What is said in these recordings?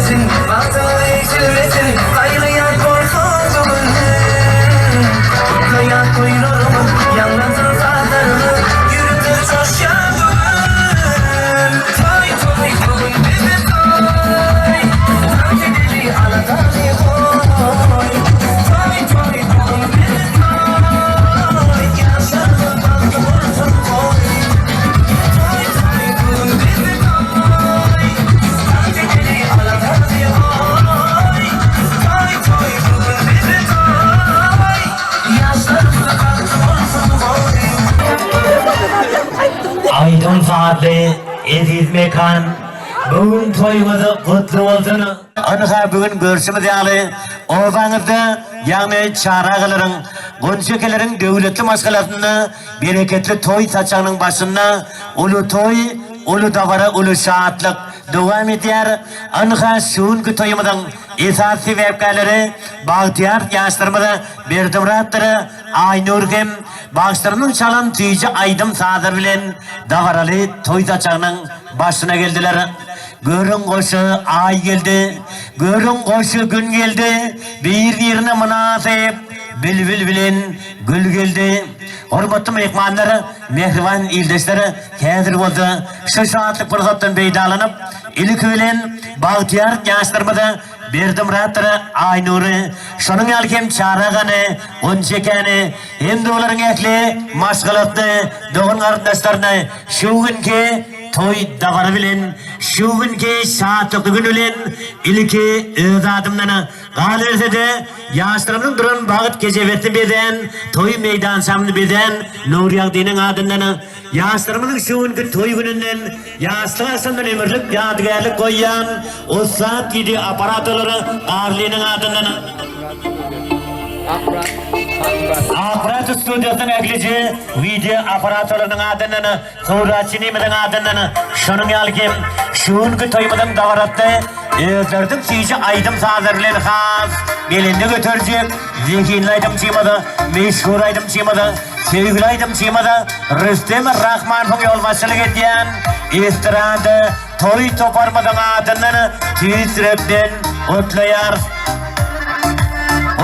gelmesin, bahtına eksilmesin, kaygıya korkulduğun. Kutluya kuyruğumun, yalnızın saatlerimi, yürütür coşkumun. Toy toy toy bizi toy, dans edeli aladanı koy. Toy toy toy bizi toy, yaşarım baktım olsun koy. Toy toy toy bizi toy, dans edeli aladanı koy. Toy toy toy bizi toy, yaşarım baktım olsun koy. Aydın saatli ediz mekan bugün toyumuzu kutlu olsun. Anıha bugün görüşümüz yani oğlanızda yani çarağıların Gonçekelerin devletli maskalarını bereketli toy saçanın başında ulu toy, ulu davara, ulu şahatlık devam eder. Anıha şunki toyumuzun esas sebepleri Bahtiyar yaşlarımızı Berdimratları Aynurgem bağışlarının çalan tüyücü aydım sağdır bilen davaralı toy saçanın başına geldiler. Görün koşu ay geldi, görün koşu gün geldi, bir yerine münasip bülbül bilen gül geldi. Hormatlı mehmanları, mehriban ildeşleri hazır oldu. Şu saatlik fırsattan beydalanıp, ilk bilen Bahtiyar yaşlarımızı Berdimratları Aynur'u, şunun yalkem çarağını, Gonçekeni, hem de onların ekli maşgalatını, doğun kardeşlerini, şu günkü toy davarı bilen, şu günkü saatlik gün bilen, ilki öz adımlarını galirse de yaşlarımın duran bağıt gecevetli beden, toy meydan samını beden, Nuriyak dinin adımlarını, yaşlarımın şu günkü toy gününden, yaşlı asından emirlik, yadigarlık koyan, o saat gidi aparatları ağırlığının adımlarını. Aparat stüdyosunun eklici video aparatlarının adını, Tuğraçinimizin adını, şunun yalkim, şunki toyumuzun davaratı, özlerdim çiğci aydım sazırlar khas, belinde götürecek, zekinli aydım çiğmadı, meşhur aydım çiğmadı, sevgili aydım çiğmadı, Rüstem Rahman'ın yol başılık ediyen, istirahatı, toy toparmadın adını, tüysürepten otlayar.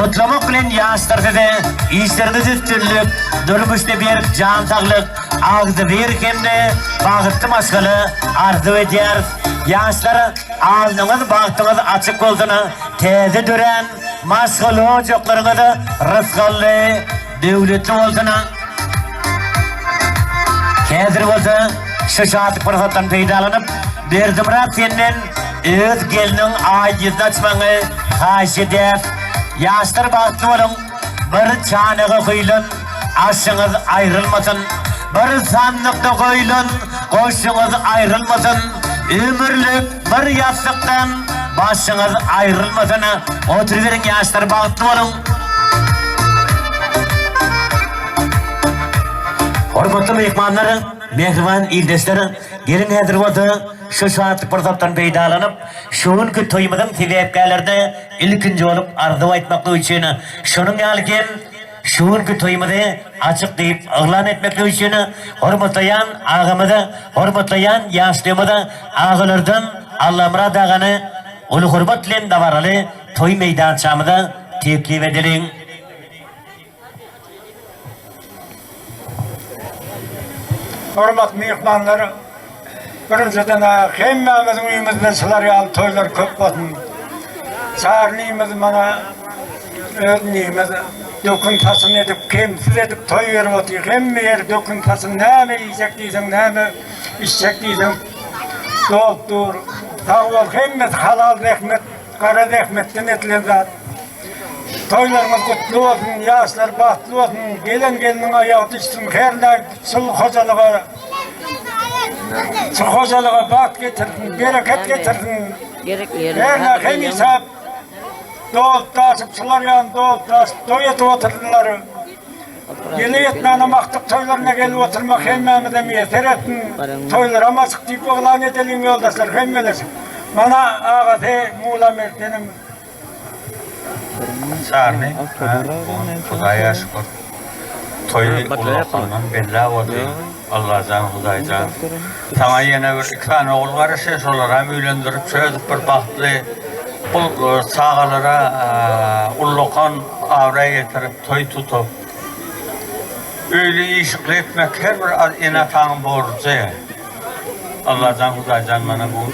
Otlamak bilen yaşlarda da işleriniz üstünlük, durmuşta bir can sağlık, ağzı bir kemde bağıttı maskalı arzu eder. Yaşları ağzınız baktınız açık olduğunu, teze düren maskalı ocaklarına da rızkallı, devletli olduğunu. Hazır oldu, şu saatlik fırsattan faydalanıp, Berdimrat senden öz gelinin ayızını açmanı haş eder. Yaşlar baktı olun, bir çanığı koyulun, aşınız ayrılmasın. Bir sandıkta koyulun, koşunuz ayrılmasın. Ömürlük bir yastıktan başınız ayrılmasın. Oturuverin yaşlar baktı olun. Hormatlı mehmanları, mehriban ildeşleri, gelin hazır oldu. Şu saatlik fırsattan peydalanıp, şunki toyumuzun sebeplerinde ilkinci olup arzu etmekle için, şunun yalken şunki toyumuzu açık deyip ıglan etmekle için, hormatlayan ağamızı, hormatlayan yaşlığımızı ağalardan Allah murad ağanı, ulu hurmat ile davaralı toy meydançamızı teklif edelim. Hormat mehmanları, birinciden hemmemizin uyumuzda sılar toylar köp olsun. Çağırlıyımız bana ödüneyimiz dökün tasın edip, kemsiz edip toy verip oturuyor. Hemme yer dökün tasın, ne mi yiyecek diysen, ne mi içecek diysen, doldur. Sağ ol, hemme halal rahmet, kara rahmetten etilen zat. Toylarımız kutlu olsun, yaşlar bahtlı olsun, gelinin ayağı düşsün, herler sulu hocalığa, hocalığa baht getirsin, bereket getirsin. Herler hem hesap, doğup taşıp, sular yan doğup taşıp, doyup oturdular. Yeli yetmeni maktık toylarına gelip oturmak hemmemi demeye, teretin toylar ama sıktık oğlan edelim yoldaşlar, hemmeler. Bana ağabey Muğla Mert'enim. Sarni, Hudaya şükür. Toy Allah'ından bella oldu. Allah'tan Huday'dan. Tamam yine bir iki tane oğul var, ses olarak evlendirip söyleyip bir bahtlı Bu sağalara ullokan avraya getirip toy tutup öyle işikli etmek her bir inatan borcu. Allah'tan Hudaycan bana bu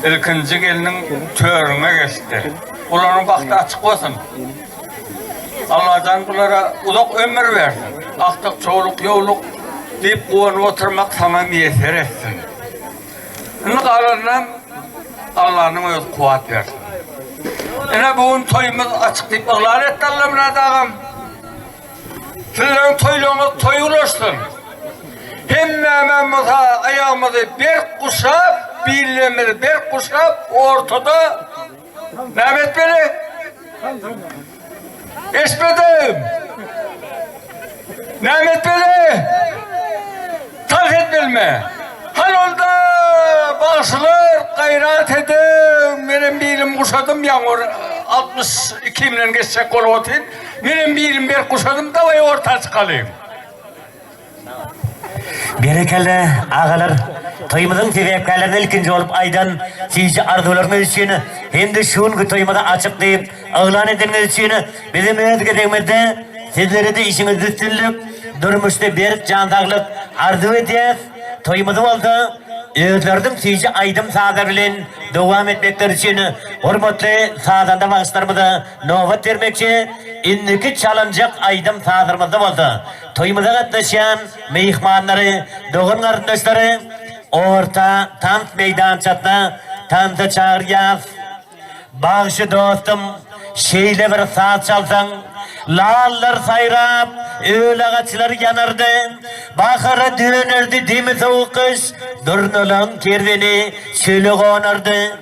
ilkinci gelinin törüne geçti. Ulanın baktı açık olsun. Allah'tan bunlara uzak ömür versin. Aktık çoğuluk yoğuluk deyip kuvanı oturmak tamam yeter etsin. Şimdi kalanından Allah'ın öz kuvat versin. Yine bugün toyumuz açık deyip ıglar etti Allah'ım adağım. Sizlerin toyluğunuz toy ulaşsın. Hemmememize ayağımızı bir kuşap, birliğimizi bir kuşap ortada Mehmet beni esmedim. Mehmet beni tarif etmeli. Hal oldu başlar gayret edin. Benim birim kuşadım yağmur 62 bilen geçecek kolu otin. Benim birim bir kuşadım da vay orta çıkalayım. Berekelle ağalar, toyumuzun sebeplerine ilkinci olup aydan sizce arzularını için hem de şunki toyumuza açıklayıp ağlan ediniz için bizim özgürlüğümüzde sizlere de işiniz üstünlük, durmuşta bir cansaklık arzu edeceğiz. Toyumuz oldu. Özlerdim sizce aydım sağdarılın devam etmekler için hürmetli sağdanda bağışlarımıza nöbet vermekçi indiki çalınacak aydım sağdarımızda oldu. Toyumuza katlaşan meyhmanları, doğun kardeşleri orta tant meydançatına tanta çağıracağız. Bağışı dostum, şeyle bir saat çalsan, lallar sayrap, öyle ağaçlar yanardı, bakara dönerdi demi soğuk kış, durnulan kerveni çölü konardı.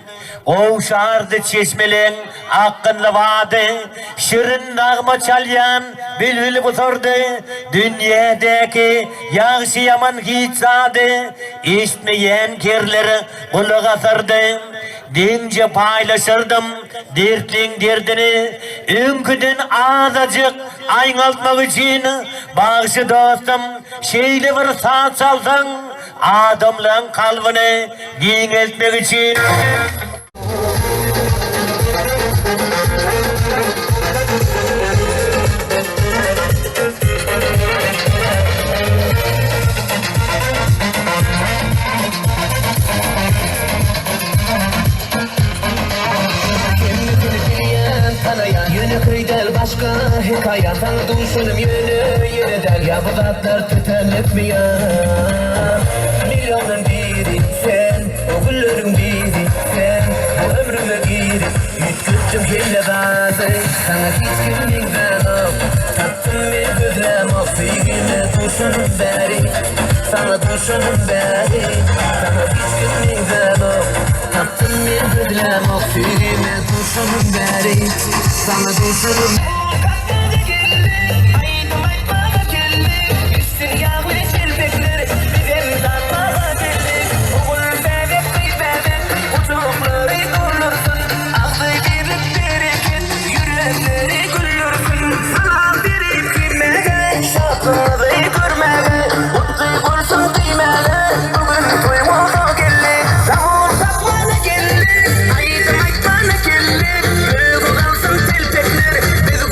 Kovşardı çeşmelerin hakkınlı vadı, şirin nağma çalyan bülbül busurdu. Dünyadaki yağışı yaman hiç sadı, işitmeyen kerleri kulak asardı. Dince paylaşırdım dertlin derdini, ünküdün azıcık aynaltmak için. Bağışı dostum, şeyli bir saat çalsan, adamların kalbini dineltmek için. Yönü kıydel başka hikaya sana duşunum yönü yeniden ya bu zatlar tütenlik mi ya milyonun biri sen o güllerin biri sen bu ömrüme giri yütküttüm yelle bazı sana hiç kimlikten ol tattım bir gözlem o sevgime duşunum beri sana duşunum beri sana hiç kimlikten ol tattım bir gözlem o sevgime duşunum beri sana duşunum Biz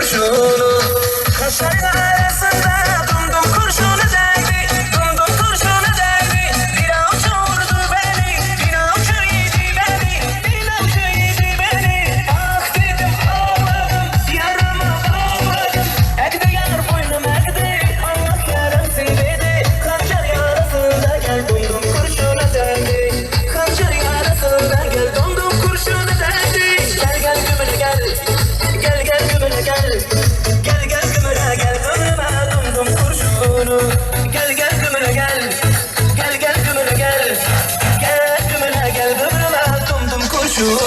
kurşunu. Kaşların arasında dumdum kurşunu değdi, dumdum kurşunu değdi. Bir avuç vurdu beni, bir avuç yedi beni, bir avuç yedi beni. Ah dedim ağladım, yarama bağladım. Ekde yar boynum ekde, Allah yarasın dedi. Kancar yarasında gel dumdum kurşunu değdi. Kancar yarasında gel dumdum kurşunu değdi. Gel gel gümüle gel, gel gel gümüle gel. Gel gel gümüle gel, gümüle dumdum kurşunu. Gel gel gümüle gel, gel gel gümüle gel. Gel gümüle gel, gümüle dumdum kurşunu.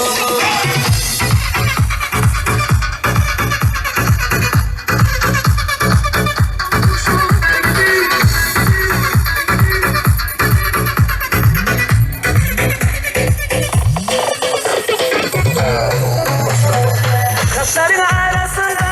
Kaşların arasında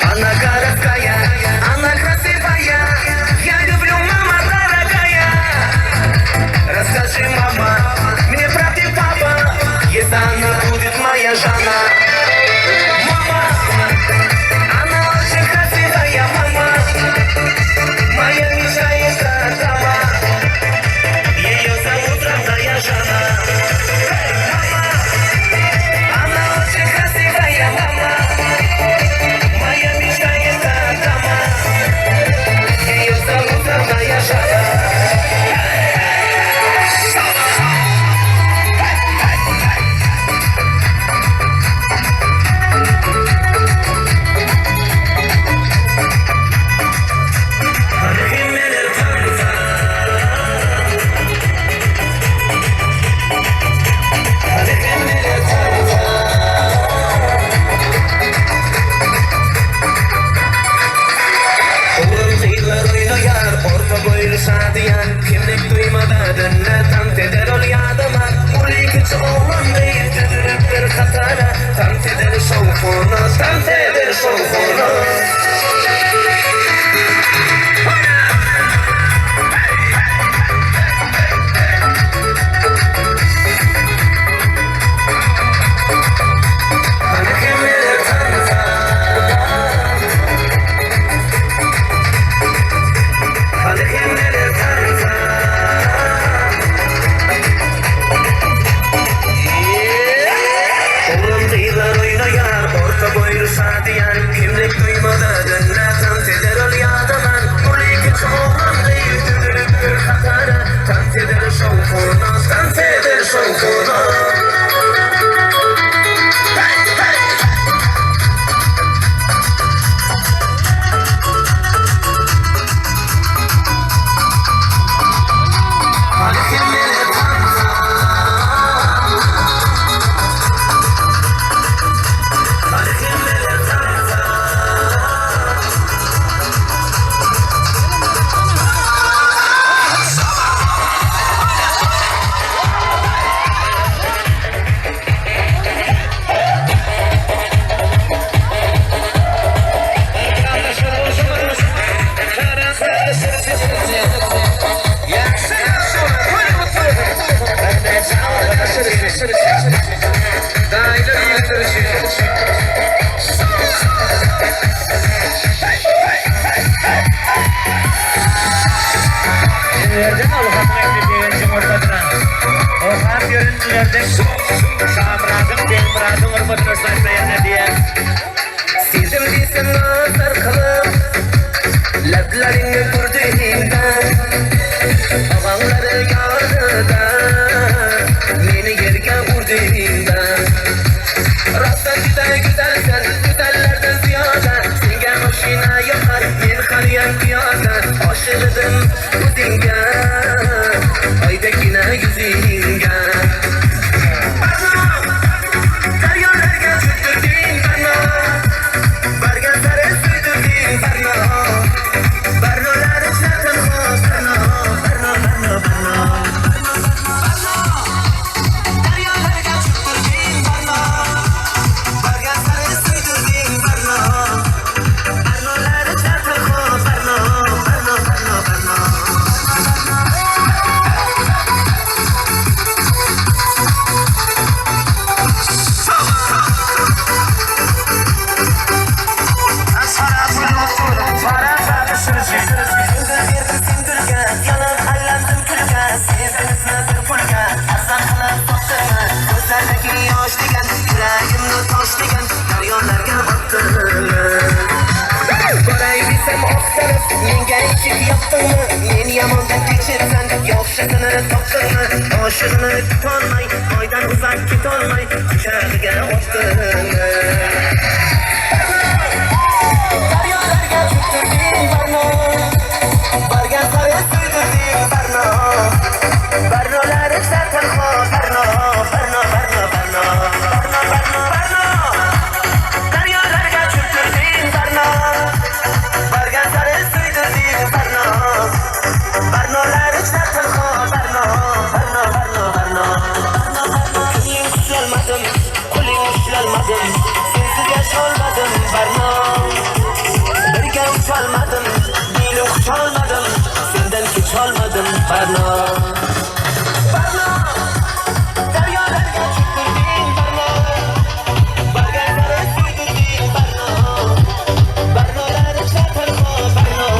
Она городская, она красивая. Я люблю, мама дорогая. Расскажи, мама, мне правда папа, если она будет моя жена. Мама, она очень красивая, мама. Моя мечта это дама. Ее зовут родная жена. Мама, она очень красивая, мама. Моя мечта это дама. Ее зовут родная жена. batırsak ne diye. Sizin bizim nazar kılıp Leblerini kurduğumdan Ağanları yarıda Beni yerge vurduğumdan Rastan güzelsen Güzellerden ziyade Singen hoşuna yapar Ben kariyen piyada Aşığıdım bu dinge Aydakine yüzünge Karyolarga çöktürdün bana Barga sarı sürdürdün bana Barnoları çatın Barno Karyolarga çöktürdün bana Barga sarı sürdürdün bana Barnoları çatın Barno Men yamondan kechirsan Yo'qshatini toptirma Oshig'ini tutolmay Oydan uzak ketolmay Kuchag'iga o'tdim Daryolarga cho'ktirding barno Bargan sari suydirding barno Barnolari sartarxo barno Daryolarga cho'ktirding barno Bargan sari suydirding barno Barnolari sartarxo barno Kuling ushlolmadim Kuling ushlolmadim Sensiz yasholmadim barno Birga ucholmadim Dilim qucholmadim Sendan kecholmadim barno Daryolarga cho'ktirding barno Bargan sari suydirding barno Barnolari sartarxo barno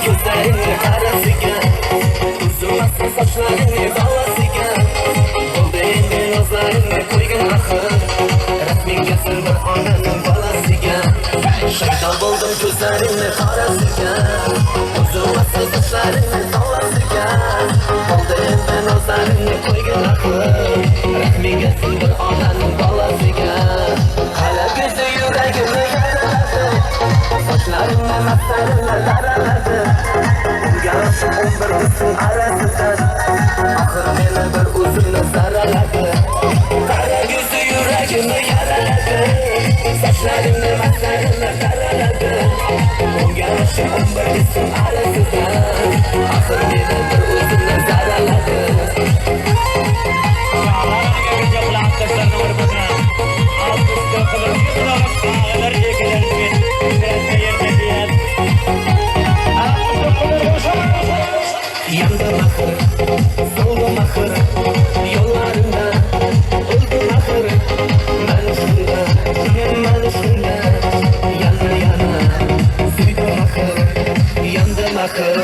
Gözlerini karasıga Uzunmasın saçlarını ballasıga Oldu endi nazarını koygun ahır Resminga sığır ananın balasıga Şeytan buldum gözlerini karasıga Uzunmasın saçlarını ballasıga Oldu endi nazarını koygun ahır Resminga sığır ananın balasıga Kala gözü yüreğimi yaraladı Saçlarını maslarını daraladı Yarışım bir kızın arasından Ahır beni bir uzunla saraladı Kara gözü yüreğimi yaraladı Saçlarını maslarını daraladı Yarışım bir kızın arasından Ahır beni bir uzunla saraladı Yandım ahır, soldum ahır Yollarında oldum ahır Ben üstünde Yana yana Süydüm ahır, yandım ahır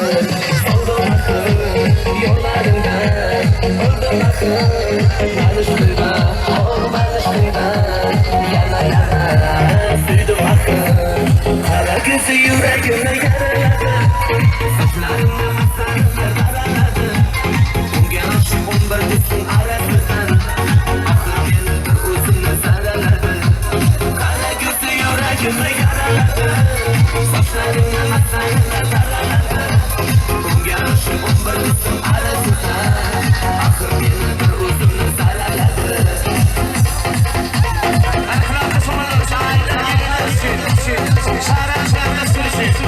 Soldum ahır Yollarında oldum ahır Ben üstünde Yana yana Süydüm ahır Kara gözü yüreğime yaraladı Saçlarımda masarını daraladı Yarışım bir kızın arasından Ahır beni bir uzunla saraladı Kara gözü yüreğime yaraladı Saçlarımda masarını daraladı Yarışım bir kızın arasından Ahır beni bir uzunla saraladı Şara şarkı sürüşü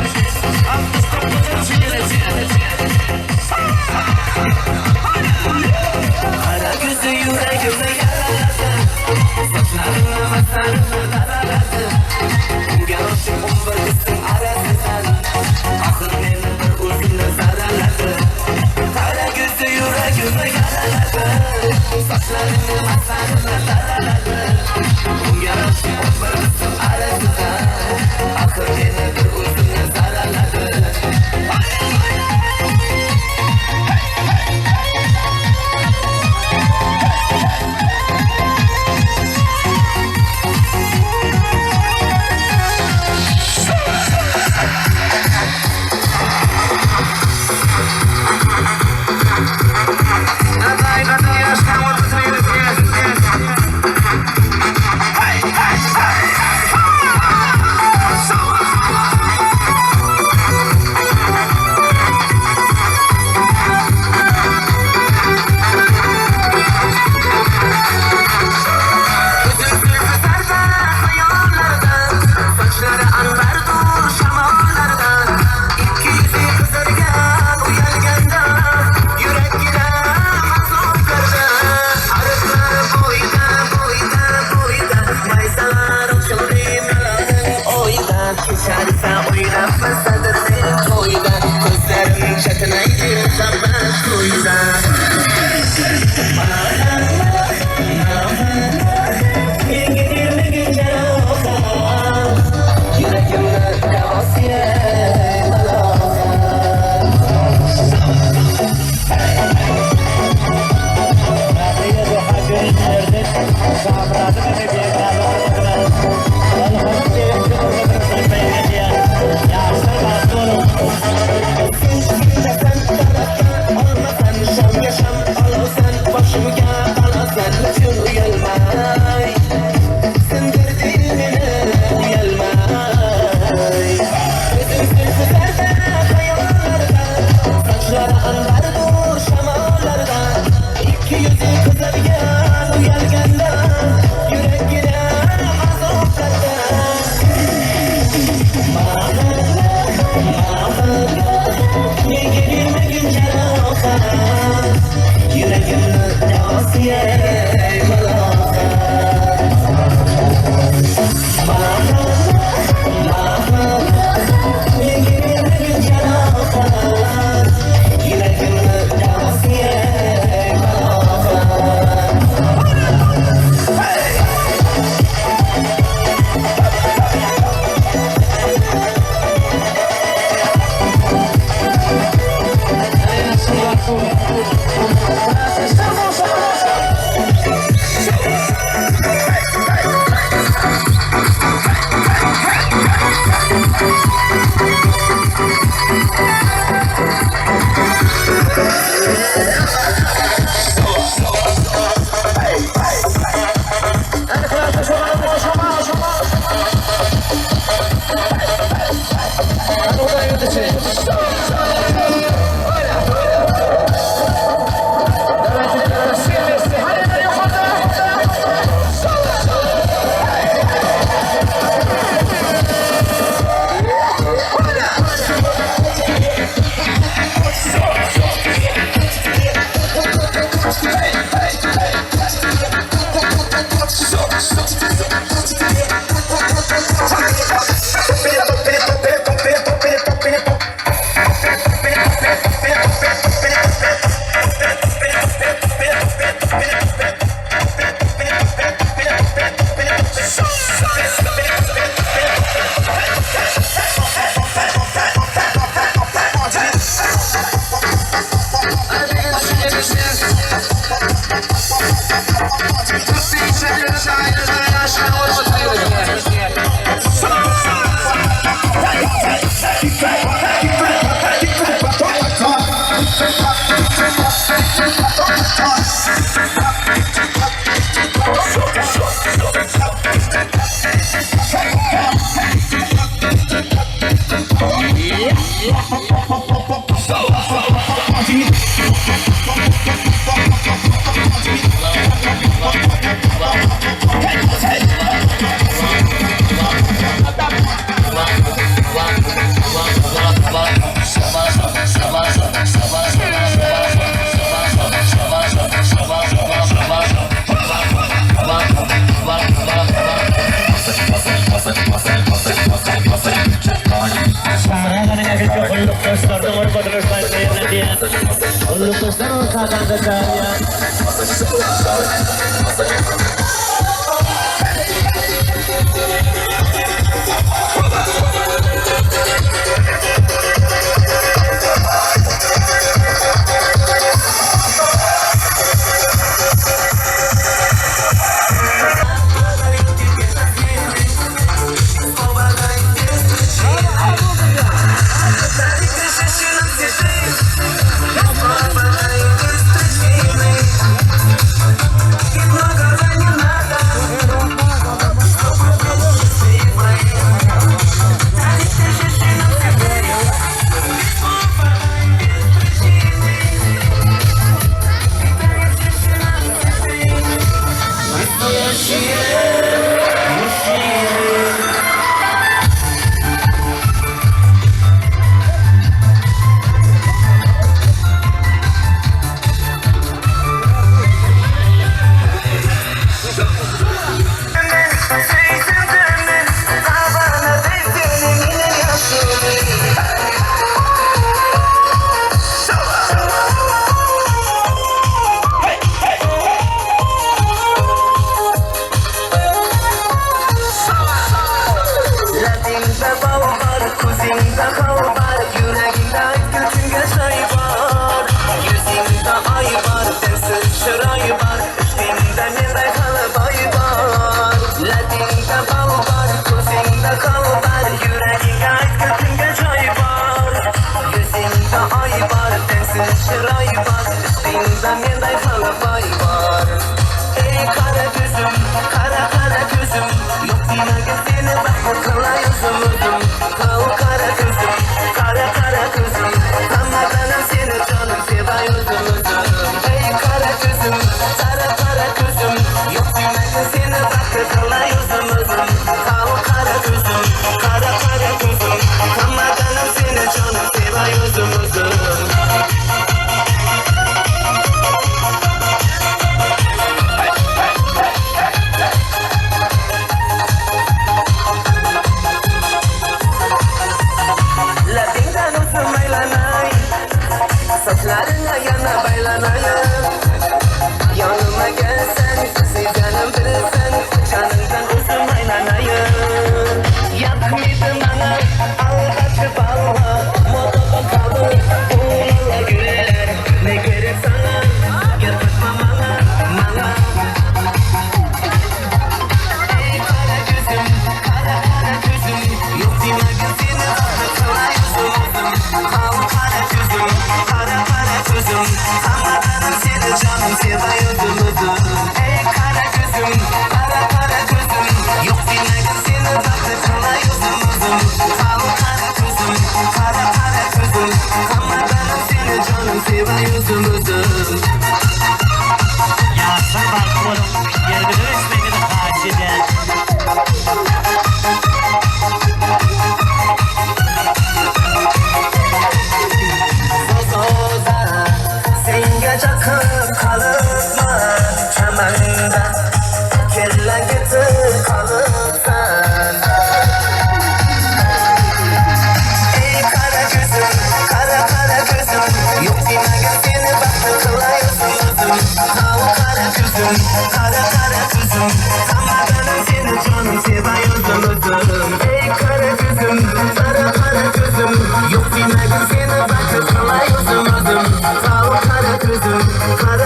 Kara